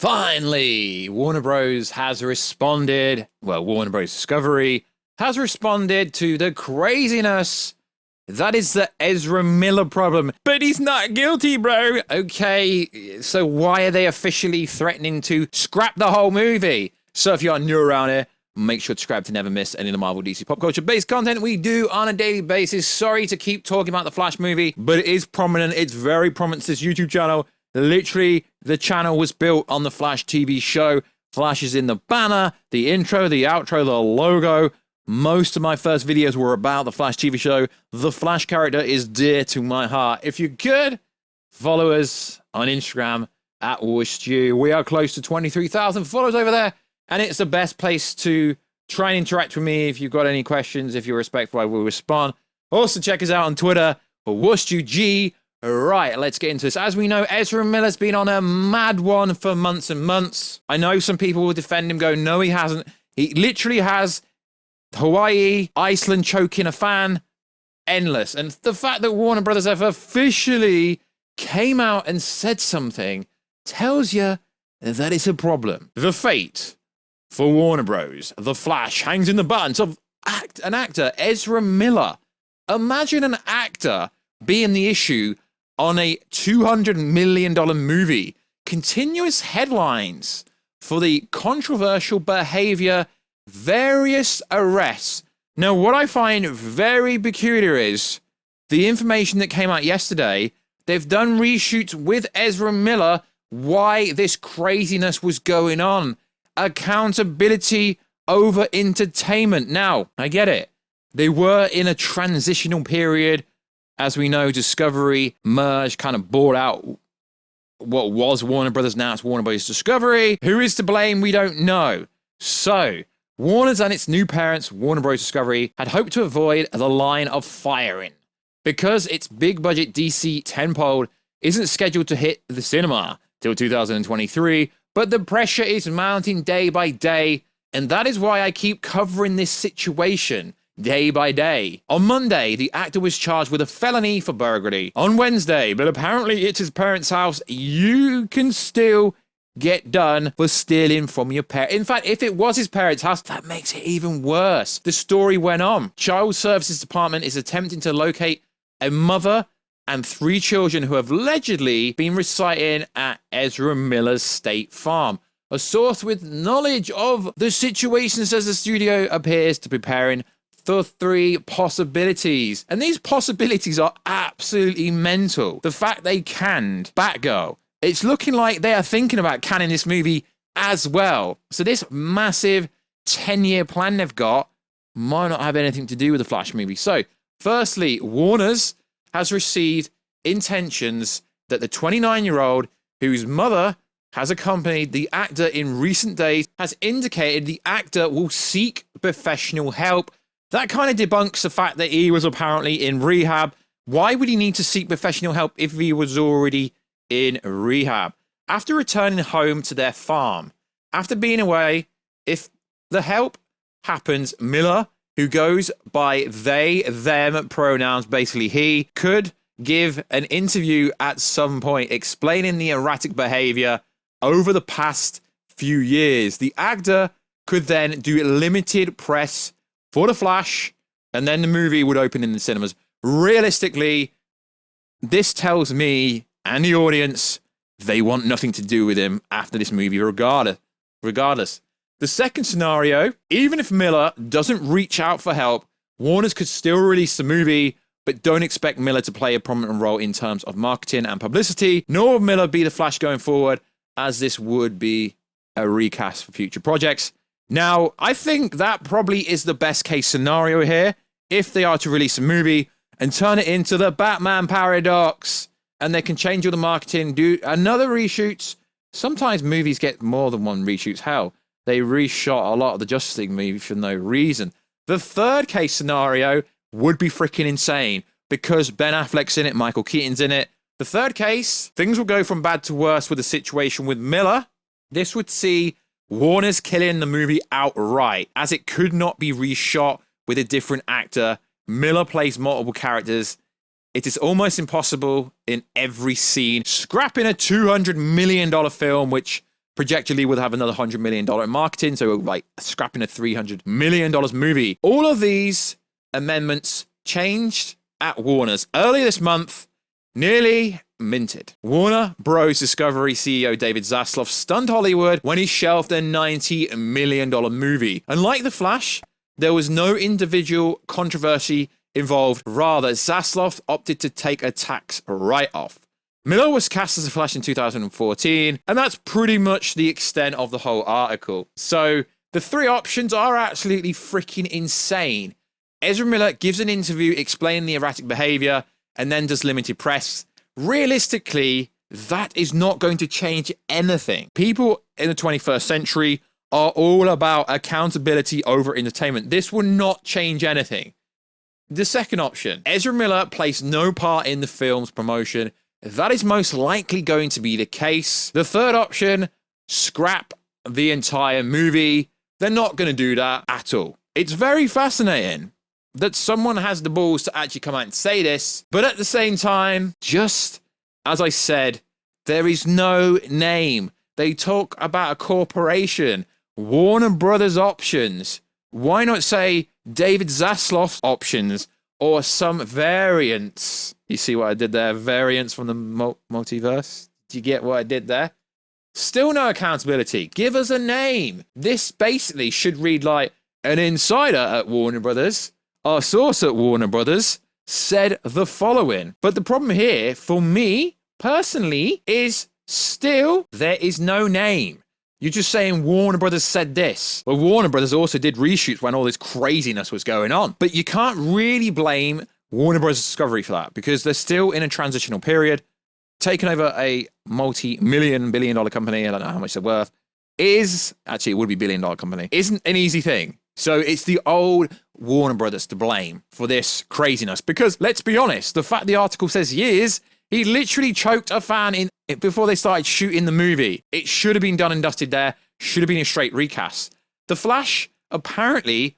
Finally, Warner Bros. Has responded. Well, Warner Bros. Discovery has responded to the craziness that is the Ezra Miller problem. But he's not guilty, bro. Okay, so why are they officially threatening to scrap the whole movie? So if you're new around here, make sure to subscribe to never miss any of the Marvel DC pop culture based content we do on a daily basis. Sorry to keep talking about the Flash movie, but it is prominent. It's very prominent to this YouTube channel. Literally, the channel was built on the Flash TV show. Flash is in the banner, the intro, the outro, the logo. Most of my first videos were about the Flash TV show. The Flash character is dear to my heart. If you could, follow us on Instagram at Warstu. We are close to 23,000 followers over there, and it's the best place to try and interact with me. If you've got any questions, if you're respectful, I will respond. Also, check us out on Twitter for WarstuG. Right, let's get into this. As we know, Ezra Miller's been on a mad one for months and months. I know some people will defend him, go, no, he hasn't. He literally has Hawaii, Iceland choking a fan, endless. And the fact that Warner Brothers have officially came out and said something tells you that it's a problem. The fate for Warner Bros., The Flash, hangs in the balance of an actor, Ezra Miller. Imagine an actor being the issue on a $200 million movie. Continuous headlines for the controversial Behaviour, various arrests. Now, what I find very peculiar is the information that came out yesterday. They've done reshoots with Ezra Miller. Why this craziness was going on. Accountability over entertainment. Now, I get it. They were in a transitional period. As we know, Discovery merged, kind of bought out what was Warner Brothers. Now it's Warner Brothers Discovery. Who is to blame? We don't know. So, Warner's and its new parents, Warner Bros. Discovery, had hoped to avoid the line of firing because its big budget DC tentpole isn't scheduled to hit the cinema till 2023, but the pressure is mounting day by day, and that is why I keep covering this situation day by day. On Monday, the actor was charged with a felony for burglary. On Wednesday, but apparently it's his parents' house, you can still get done for stealing from your parents. In fact, if it was his parents' house, that makes it even worse. The story went on. Child Services Department is attempting to locate a mother and 3 children who have allegedly been residing at Ezra Miller's State Farm. A source with knowledge of the situation says the studio appears to be preparing for 3 possibilities. And these possibilities are absolutely mental. The fact they canned Batgirl. It's looking like they are thinking about canning this movie as well. So this massive 10-year plan they've got might not have anything to do with the Flash movie. So, firstly, Warner's has received intentions that the 29-year-old whose mother has accompanied the actor in recent days has indicated the actor will seek professional help. That kind of debunks the fact that he was apparently in rehab. Why would he need to seek professional help if he was already in rehab? After returning home to their farm, after being away, if the help happens, Miller, who goes by they, them pronouns, basically he, could give an interview at some point explaining the erratic behavior over the past few years. The actor could then do limited press for The Flash, and then the movie would open in the cinemas. Realistically, this tells me and the audience they want nothing to do with him after this movie, regardless. The second scenario, even if Miller doesn't reach out for help, Warner's could still release the movie, but don't expect Miller to play a prominent role in terms of marketing and publicity, nor will Miller be the Flash going forward, as this would be a recast for future projects. Now, I think that probably is the best case scenario here, if they are to release a movie and turn it into the Batman paradox, and they can change all the marketing, do another reshoots. Sometimes movies get more than one reshoots. Hell, they reshot a lot of the Justice League movie for no reason. The third case scenario would be freaking insane because Ben Affleck's in it, Michael Keaton's in it. The third case, things will go from bad to worse with the situation with Miller. This would see Warner's killing the movie outright, as it could not be reshot with a different actor. Miller plays multiple characters. It is almost impossible in every scene. Scrapping a $200 million film, which projectedly would have another $100 million in marketing, so like scrapping a $300 million movie. All of these amendments changed at Warner's earlier this month, nearly minted. Warner Bros. Discovery CEO David Zaslav stunned Hollywood when he shelved a $90 million movie. Unlike The Flash, there was no individual controversy involved. Rather, Zaslav opted to take a tax write-off. Miller was cast as the Flash in 2014, and that's pretty much the extent of the whole article. So the three options are absolutely freaking insane. Ezra Miller gives an interview explaining the erratic behavior and then does limited press. Realistically, that is not going to change anything. People in the 21st century are all about accountability over entertainment. This will not change anything. The second option, Ezra Miller plays no part in the film's promotion. That is most likely going to be the case. The third option, scrap the entire movie. They're not going to do that at all. It's very fascinating that someone has the balls to actually come out and say this, but at the same time, just as I said, there is no name. They talk about a corporation, Warner Brothers options. Why not say David Zaslav's options or some variants? You see what I did there? Variants from the multiverse? Do you get what I did there? Still no accountability. Give us a name. This basically should read like an insider at Warner Brothers. Our source at Warner Brothers said the following. But the problem here, for me, personally, is still there is no name. You're just saying Warner Brothers said this. Well, Warner Brothers also did reshoots when all this craziness was going on. But you can't really blame Warner Brothers Discovery for that because they're still in a transitional period. Taking over a multi-billion-dollar company, I don't know how much they're worth, actually it would be billion-dollar company, isn't an easy thing. So it's the old Warner Brothers to blame for this craziness. Because let's be honest, the fact the article says years, he literally choked a fan in before they started shooting the movie. It should have been done and dusted there. Should have been a straight recast. The Flash apparently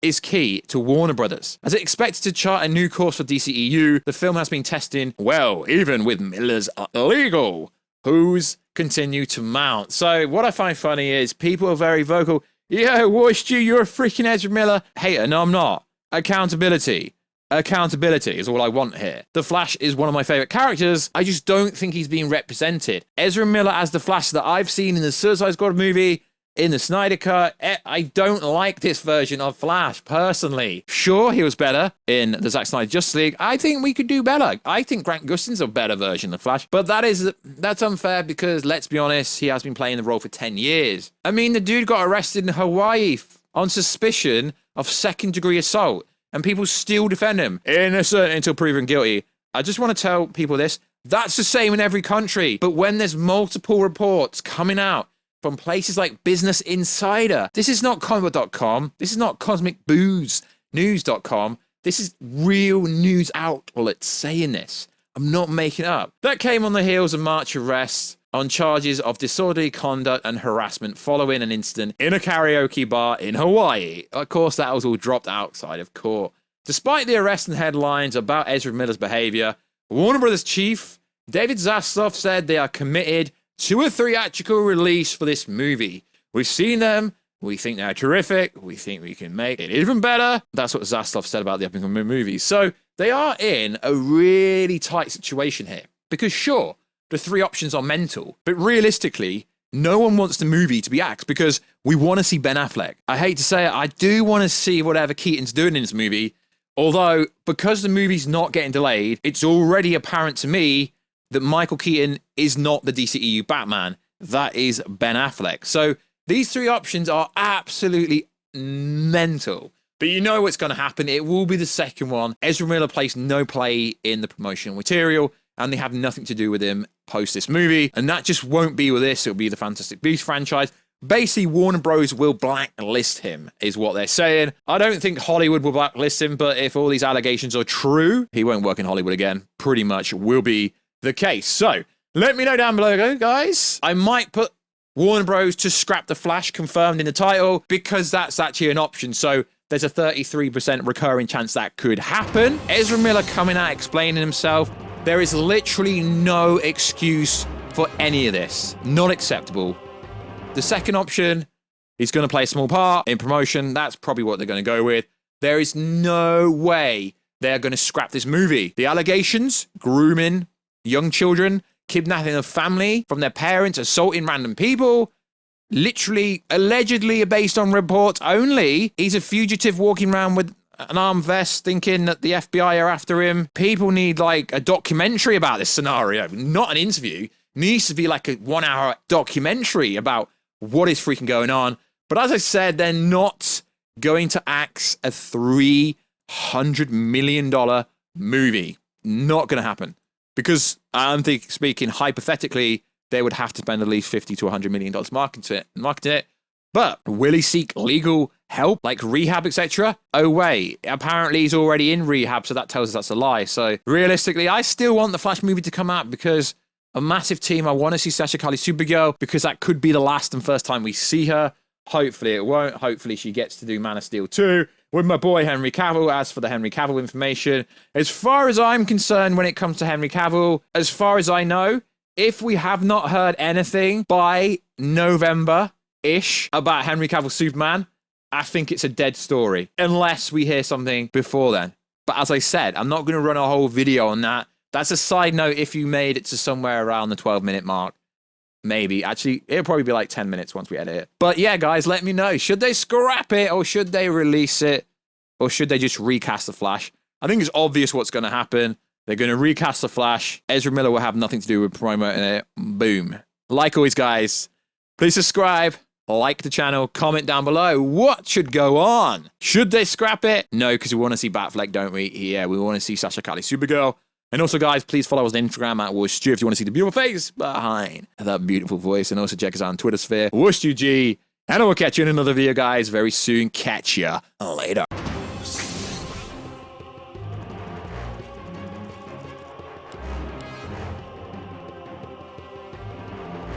is key to Warner Brothers. As it expects to chart a new course for DCEU, the film has been testing well, even with Miller's illegal who's continue to mount. So what I find funny is people are very vocal. Yeah, Warstu, you're a freaking Ezra Miller hater. No, I'm not. Accountability. Accountability is all I want here. The Flash is one of my favorite characters. I just don't think he's being represented. Ezra Miller as the Flash that I've seen in the Suicide Squad movie, in the Snyder Cut, I don't like this version of Flash, personally. Sure, he was better in the Zack Snyder Justice League. I think we could do better. I think Grant Gustin's a better version of Flash. But that's unfair because, let's be honest, he has been playing the role for 10 years. I mean, the dude got arrested in Hawaii on suspicion of second-degree assault, and people still defend him. Innocent until proven guilty. I just want to tell people this. That's the same in every country. But when there's multiple reports coming out from places like Business Insider. This is not comicbook.com. This is not cosmicbooznews.com. This is real news outlets saying this. I'm not making it up. That came on the heels of March arrests on charges of disorderly conduct and harassment following an incident in a karaoke bar in Hawaii. Of course, that was all dropped outside of court. Despite the arrest and headlines about Ezra Miller's behavior, Warner Brothers chief David Zaslav said they are committed to a theatrical release for this movie. We've seen them. We think they're terrific. We think we can make it even better. That's what Zaslav said about the upcoming movie. So they are in a really tight situation here. Because sure, the three options are mental. But realistically, no one wants the movie to be axed because we want to see Ben Affleck. I hate to say it, I do want to see whatever Keaton's doing in this movie. Although, because the movie's not getting delayed, it's already apparent to me that Michael Keaton is not the DCEU Batman. That is Ben Affleck. So these three options are absolutely mental. But you know what's going to happen. It will be the second one. Ezra Miller plays no play in the promotional material, and they have nothing to do with him post this movie. And that just won't be with this. It'll be the Fantastic Beasts franchise. Basically, Warner Bros. Will blacklist him, is what they're saying. I don't think Hollywood will blacklist him, but if all these allegations are true, he won't work in Hollywood again. Pretty much will be the case. So let me know down below, guys. I might put Warner Bros. To scrap the Flash confirmed in the title because that's actually an option. So there's a 33% recurring chance that could happen. Ezra Miller coming out explaining himself. There is literally no excuse for any of this. Not acceptable. The second option, he's going to play a small part in promotion. That's probably what they're going to go with. There is no way they're going to scrap this movie. The allegations, grooming young children, kidnapping a family from their parents, assaulting random people, literally, allegedly based on reports only. He's a fugitive walking around with an armed vest thinking that the FBI are after him. People need like a documentary about this scenario, not an interview. It needs to be like a 1 hour documentary about what is freaking going on. But as I said, they're not going to axe a $300 million movie. Not going to happen. Because I'm speaking hypothetically, they would have to spend at least $50 to $100 million marketing it. But will he seek legal help, like rehab, etc.? Oh, wait. Apparently, he's already in rehab, so that tells us that's a lie. So, realistically, I still want the Flash movie to come out because a massive team. I want to see Sasha Calle Supergirl because that could be the last and first time we see her. Hopefully, it won't. Hopefully, she gets to do Man of Steel 2 with my boy Henry Cavill. As for the Henry Cavill information, as far as I'm concerned when it comes to Henry Cavill, as far as I know, if we have not heard anything by November-ish about Henry Cavill Superman, I think it's a dead story, unless we hear something before then. But as I said, I'm not going to run a whole video on that. That's a side note if you made it to somewhere around the 12-minute mark. Maybe. Actually, it'll probably be like 10 minutes once we edit it. But yeah, guys, let me know. Should they scrap it, or should they release it, or should they just recast The Flash? I think it's obvious what's going to happen. They're going to recast The Flash. Ezra Miller will have nothing to do with promoting it. Boom. Like always, guys, please subscribe, like the channel, comment down below. What should go on? Should they scrap it? No, because we want to see Batfleck, don't we? Yeah, we want to see Sasha Calle Supergirl. And also, guys, please follow us on Instagram at Warstu if you want to see the beautiful face behind that beautiful voice. And also check us out on Twitter sphere, WarstuG. And I will catch you in another video, guys, very soon. Catch ya later.